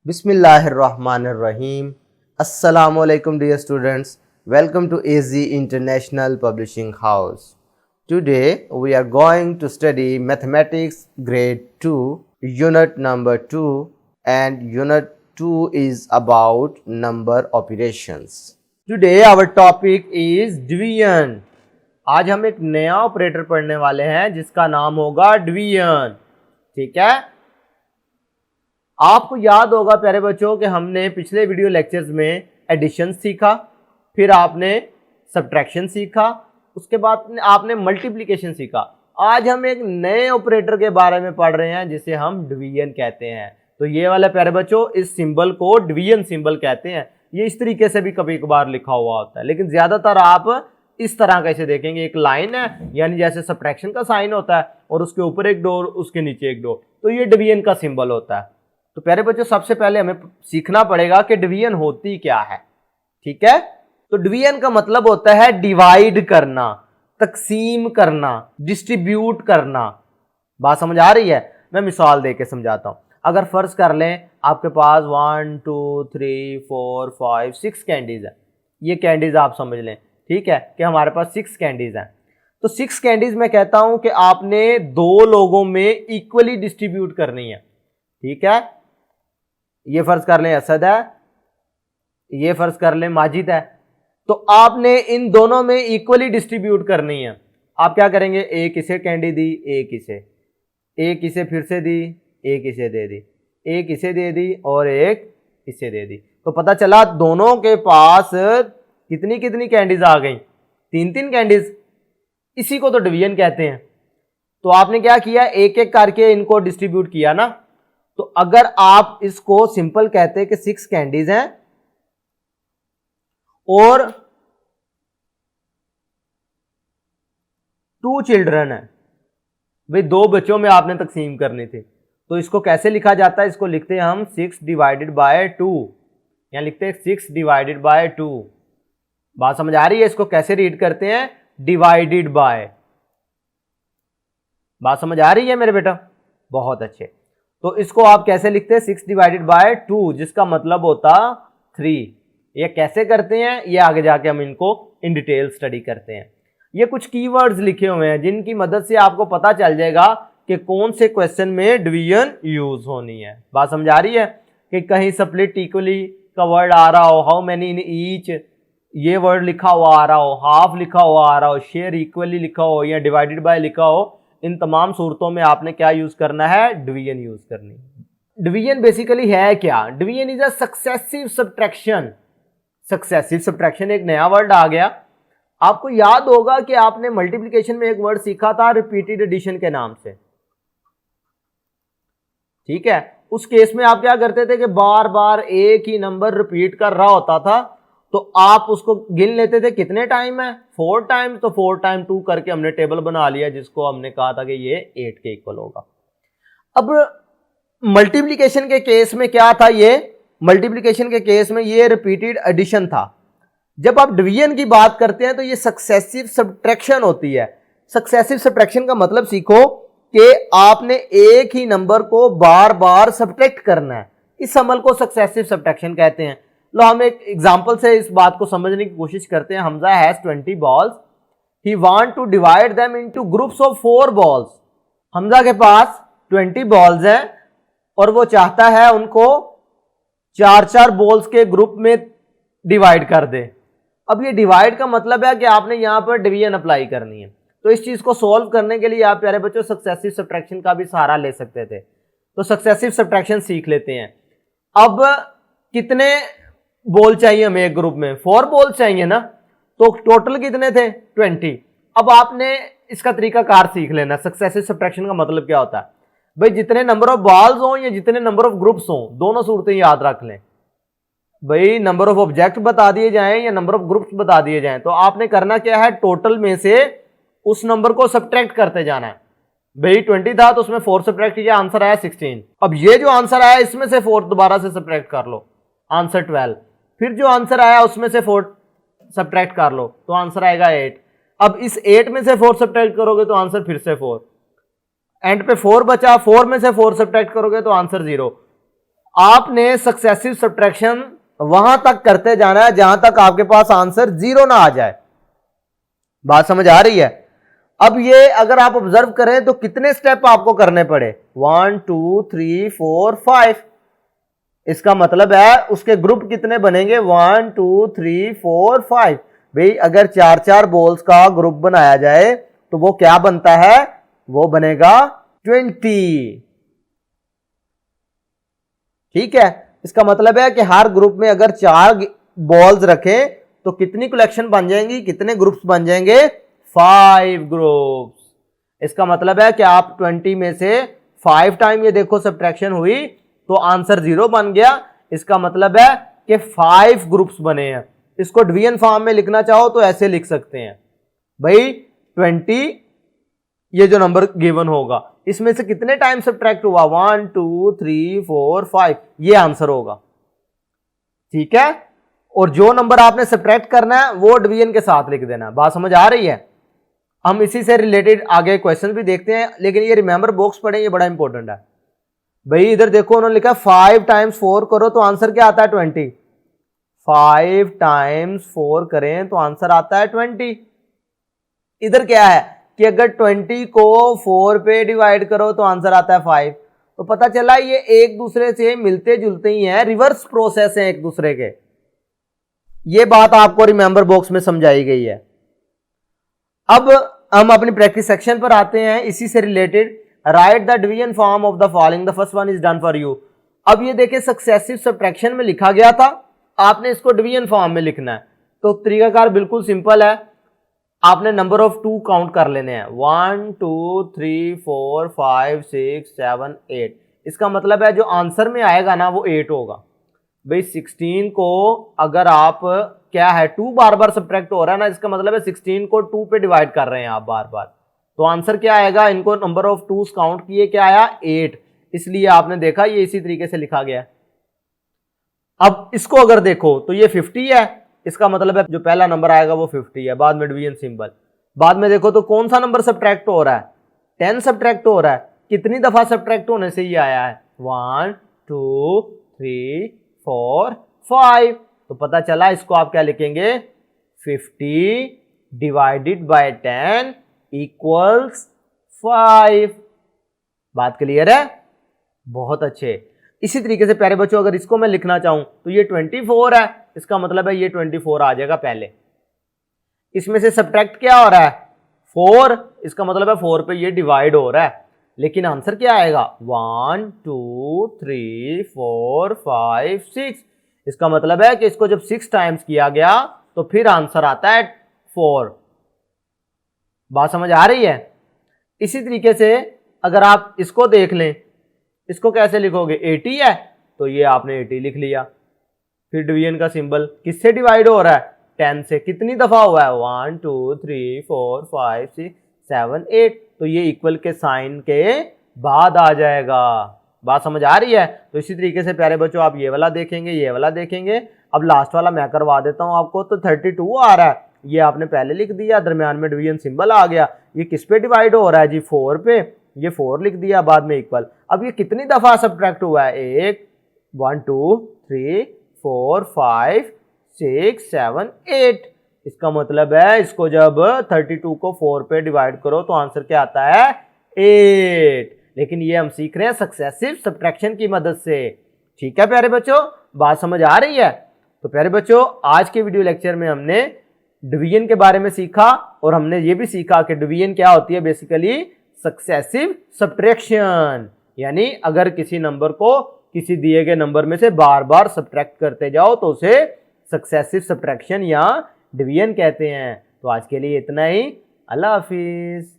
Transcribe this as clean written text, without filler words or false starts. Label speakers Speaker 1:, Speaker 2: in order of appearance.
Speaker 1: Bismillahirrahmanirrahim. Assalamualaikum dear students. Welcome to AZ International Publishing House. Today we are going to study Mathematics Grade 2, Unit number 2, and Unit 2 is about number operations. Today our topic is division. आज हम एक नया operator पढ़ने वाले हैं जिसका नाम होगा डिवीजन. ठीक है, आपको याद होगा प्यारे बच्चों कि हमने पिछले वीडियो लेक्चर्स में एडिशन सीखा, फिर आपने सब्ट्रैक्शन सीखा, उसके बाद आपने मल्टीप्लिकेशन सीखा. आज हम एक नए ऑपरेटर के बारे में पढ़ रहे हैं जिसे हम डिवीजन कहते हैं. तो ये वाला प्यारे बच्चों इस सिंबल को डिवीजन सिंबल कहते हैं. ये इस तरीके से भी कभी कभार लिखा हुआ होता है, लेकिन ज्यादातर आप इस तरह कैसे देखेंगे, एक लाइन है यानी जैसे सब्ट्रैक्शन का साइन होता है और उसके ऊपर एक डोर उसके नीचे एक डोर, तो ये डिवीजन का सिंबल होता है. तो प्यारे बच्चों सबसे पहले हमें सीखना पड़ेगा कि डिवीजन होती क्या है. ठीक है, तो डिवीजन का मतलब होता है डिवाइड करना, तकसीम करना, डिस्ट्रीब्यूट करना. बात समझ आ रही है? मैं मिसाल देके समझाता हूं. अगर फर्ज कर लें आपके पास 1 2 3 4 5 6 कैंडीज है. ये कैंडीज आप समझ लें, ठीक है, कि हमारे पास 6 कैंडीज हैं. तो 6 कैंडीज मैं कहता हूं कि आपने दो लोगों में इक्वली डिस्ट्रीब्यूट करनी है. ठीक है, ये फर्ज कर लें असद है, ये फर्ज कर लें माजिद है. तो आपने इन दोनों में इक्वली डिस्ट्रीब्यूट करनी है. आप क्या करेंगे, एक इसे कैंडी दी, एक इसे फिर से दी, एक इसे दे दी, एक इसे दे दी और एक इसे दे दी. तो पता चला दोनों के पास कितनी कितनी कैंडीज आ गई, 3 कैंडीज. इसी को तो डिवीजन कहते हैं. तो आपने क्या किया, एक एक करके इनको डिस्ट्रीब्यूट किया ना. तो अगर आप इसको सिंपल कहते हैं कि 6 कैंडीज हैं और 2 चिल्ड्रन है, भाई 2 बच्चों में आपने तकसीम करनी थी, तो इसको कैसे लिखा जाता है, इसको लिखते हैं हम 6 डिवाइडेड बाय 2. यहां लिखते हैं 6 डिवाइडेड बाय 2. बात समझ आ रही है? इसको कैसे रीड करते हैं, डिवाइडेड बाय. बात समझ आ रही है मेरे बेटा? बहुत अच्छे. तो इसको आप कैसे लिखते हैं, 6 डिवाइडेड बाय 2, जिसका मतलब होता 3. ये कैसे करते हैं, ये आगे जाके हम इनको इन डिटेल स्टडी करते हैं. ये कुछ कीवर्ड्स लिखे हुए हैं जिनकी मदद से आपको पता चल जाएगा कि कौन से क्वेश्चन में डिवीजन यूज होनी है. बात समझ आ रही है? कि कहीं स्प्लिट इक्वली का वर्ड आ रहा हो, हाउ मेनी इन ईच ये वर्ड लिखा हुआ आ रहा हो, हाफ लिखा हुआ आ रहा हो, शेयर इक्वली लिखा हो या डिवाइडेड बाय लिखा हो, इन तमाम सूरतों में आपने क्या यूज करना है, डिवीजन यूज करनी. डिवीजन बेसिकली है क्या, division is a successive subtraction. Successive subtraction एक नया वर्ड आ गया. आपको याद होगा कि आपने मल्टीप्लिकेशन में एक वर्ड सीखा था रिपीटेड एडिशन के नाम से. ठीक है, उस केस में आप क्या करते थे कि बार बार एक ही नंबर रिपीट कर रहा होता था, तो आप उसको गिन लेते थे कितने टाइम है, 4 टाइम. तो 4 टाइम 2 करके हमने टेबल बना लिया जिसको हमने कहा था कि ये 8 के इक्वल होगा. अब मल्टीप्लिकेशन के केस में क्या था, ये मल्टीप्लिकेशन के केस में ये रिपीटेड एडिशन था. जब आप डिवीजन की बात करते हैं तो ये सक्सेसिव सब्ट्रैक्शन होती है. सक्सेसिव सब्ट्रैक्शन का मतलब सीखो कि आपने एक ही नंबर को बार बार सब्ट्रैक्ट करना है. इस अमल को सक्सेसिव सब्ट्रैक्शन कहते हैं. लो हम एक एग्जांपल से इस बात को समझने की कोशिश करते हैं. Hamza has 20 balls, he want to divide them into groups of 4 balls. Hamza के पास 20 बॉल्स हैं और वो चाहता है उनको 4-4 बॉल्स के ग्रुप में डिवाइड कर दे. अब ये डिवाइड का मतलब है कि आपने यहां पर डिवीजन अप्लाई करनी है. तो इस चीज को सॉल्व करने के लिए आप प्यारे बच्चों सक्सेसिव सब्ट्रैक्शन का भी सहारा ले सकते थे. तो सक्सेसिव सब्ट्रैक्शन सीख लेते हैं. अब कितने बॉल चाहिए हमें एक ग्रुप में, 4 बॉल चाहिए ना. तो टोटल कितने थे, 20. अब आपने इसका तरीकाकार सीख लेना. सक्सेसिव सब्ट्रैक्शन का मतलब क्या होता है, भाई जितने नंबर ऑफ बॉल्स हो या जितने नंबर ऑफ ग्रुप्स हो, दोनों सूरतें याद रख लें. भाई नंबर ऑफ ऑब्जेक्ट बता दिए जाएं या नंबर ऑफ ग्रुप्स बता दिए जाएं, तो आपने करना क्या है, टोटल में से उस नंबर को सब्ट्रैक्ट करते जाना है. भाई 20 था तो उसमें 4 सब्ट्रैक्ट किया, आंसर आया 16. अब ये जो आंसर आया इसमें से 4 दोबारा से सब्ट्रैक्ट कर लो, आंसर 12. फिर जो आंसर आया उसमें से 4 सब्ट्रैक्ट कर लो तो आंसर आएगा 8. अब इस 8 में से 4 सब्ट्रैक्ट करोगे तो आंसर फिर से 4. एंड पे 4 बचा, 4 में से 4 सब्ट्रैक्ट करोगे तो आंसर 0. आपने सक्सेसिव सब्ट्रैक्शन वहां तक करते जाना है जहां तक आपके पास आंसर 0 ना आ जाए। बात समझ आ रही है? अब ये अगर आप ऑब्जर्व करें तो कितने स्टेप आपको करने पड़े, 1 2 3 4 5। इसका मतलब है उसके ग्रुप कितने बनेंगे, 1 2 3 4 5। भाई अगर 4-4 बॉल्स का ग्रुप बनाया जाए तो वो क्या बनता है, वो बनेगा 20। ठीक है, इसका मतलब है कि हर ग्रुप में अगर 4 बॉल्स रखें तो कितनी कलेक्शन बन जाएंगी, कितने ग्रुप्स बन जाएंगे, 5 ग्रुप्स। इसका मतलब है कि आप 20 में से 5 टाइम ये देखो सब्ट्रैक्शन हुई तो आंसर 0 बन गया। इसका मतलब है कि 5 ग्रुप्स बने हैं। इसको डिवीजन फॉर्म में लिखना चाहो तो ऐसे लिख सकते हैं, भाई 20 ये जो नंबर गिवन होगा इसमें से कितने टाइम सब्ट्रैक्ट हुआ, 1 2 3 4 5, ये आंसर होगा। ठीक है, और जो नंबर आपने सब्ट्रैक्ट करना है वो डिवीजन के साथ लिख देना। बात समझ आ रही है? हम इसी से रिलेटेड आगे क्वेश्चन भी देखते हैं, लेकिन ये रिमेंबर बॉक्स पढ़ें, ये बड़ा इंपॉर्टेंट है। भाई इधर देखो उन्होंने लिखा 5 टाइम्स 4 करो तो आंसर क्या आता है, 20। 5 टाइम्स 4 करें तो आंसर आता है 20। इधर क्या है कि अगर 20 को 4 पे डिवाइड करो तो आंसर आता है 5। तो पता चला ये एक दूसरे से मिलते जुलते ही हैं, रिवर्स प्रोसेस है एक दूसरे के। ये बात आपको रिमेंबर बॉक्स में समझाई गई है। अब हम अपनी प्रैक्टिस सेक्शन पर आते हैं, इसी से related. Right the division form of the following, the first one is done for you. अब ये देखिए सक्सेसिव सब्ट्रैक्शन में लिखा गया था, आपने इसको डिवीजन फॉर्म में लिखना है। तो तरीकाकार बिल्कुल सिंपल है, आपने नंबर ऑफ 2 काउंट कर लेने हैं, 1 2 3 4 5 6 7 8। इसका मतलब है जो आंसर में आएगा ना वो 8 होगा। भाई 16 को अगर आप क्या है 2 बार बार सब्ट्रैक्ट हो रहा है ना, इसका मतलब है 16 को 2 पे डिवाइड कर रहे हैं आप बार बार, तो आंसर क्या आएगा, इनको नंबर ऑफ 2 काउंट किए, क्या आया 8। इसलिए आपने देखा ये इसी तरीके से लिखा गया। अब इसको अगर देखो तो ये 50 है, इसका मतलब है जो पहला नंबर आएगा वो 50 है, बाद में डिवीजन सिंबल। बाद में देखो तो कौन सा नंबर सब्ट्रैक्ट हो रहा है, 10 सब्ट्रैक्ट हो रहा है। कितनी दफा सब्ट्रैक्ट होने से ये आया है, 1 2 3 4 5। तो पता चला इसको आप क्या लिखेंगे, 50 डिवाइडेड बाय 10 इक्वल्स 5। बात क्लियर है? बहुत अच्छे। इसी तरीके से प्यारे बच्चों अगर इसको मैं लिखना चाहूं तो ये 24 है, इसका मतलब है ये 24 आ जाएगा पहले। इसमें से सब्ट्रैक्ट क्या हो रहा है, 4, इसका मतलब है 4 पे ये डिवाइड हो रहा है, लेकिन आंसर क्या आएगा, 1 2 3 4 5 6। इसका मतलब है कि इसको जब 6 टाइम्स किया गया तो फिर आंसर आता है 4। बात समझ आ रही है? इसी तरीके से अगर आप इसको देख लें, इसको कैसे लिखोगे, 80 है तो ये आपने 80 लिख लिया। फिर डिवीजन का सिंबल किससे डिवाइड हो रहा है, 10 से। कितनी दफा हुआ है, 1 2 3 4 5 6 7 8। तो ये इक्वल के साइन के बाद आ जाएगा। बात समझ आ रही है? तो इसी तरीके से प्यारे बच्चों आप ये वाला देखेंगे, ये वाला देखेंगे। अब लास्ट वाला मैं करवा देता हूं आपको। तो 32 आ रहा है, ये आपने पहले लिख दिया, दरमियान में डिवीजन सिंबल आ गया। ये किस पे डिवाइड हो रहा है जी, 4 पे, ये 4 लिख दिया, बाद में इक्वल। अब ये कितनी दफा सब्ट्रैक्ट हुआ है, 1 2 3 4 5 6 7 8। इसका मतलब है इसको जब 32 को 4 पे डिवाइड करो तो आंसर क्या आता है, 8। लेकिन ये हम सीख रहे हैं सक्सेसिव सब्ट्रैक्शन की मदद से। ठीक है प्यारे बच्चों, बात समझ आ रही है? तो प्यारे बच्चों आज के वीडियो लेक्चर में हमने डिवीजन के बारे में सीखा, और हमने ये भी सीखा कि डिवीजन क्या होती है, बेसिकली सक्सेसिव सब्ट्रैक्शन। यानी अगर किसी नंबर को किसी दिए गए नंबर में से बार बार सब्ट्रैक्ट करते जाओ तो उसे सक्सेसिव सब्ट्रैक्शन या डिवीजन कहते हैं। तो आज के लिए इतना ही, अल्लाह हाफिज।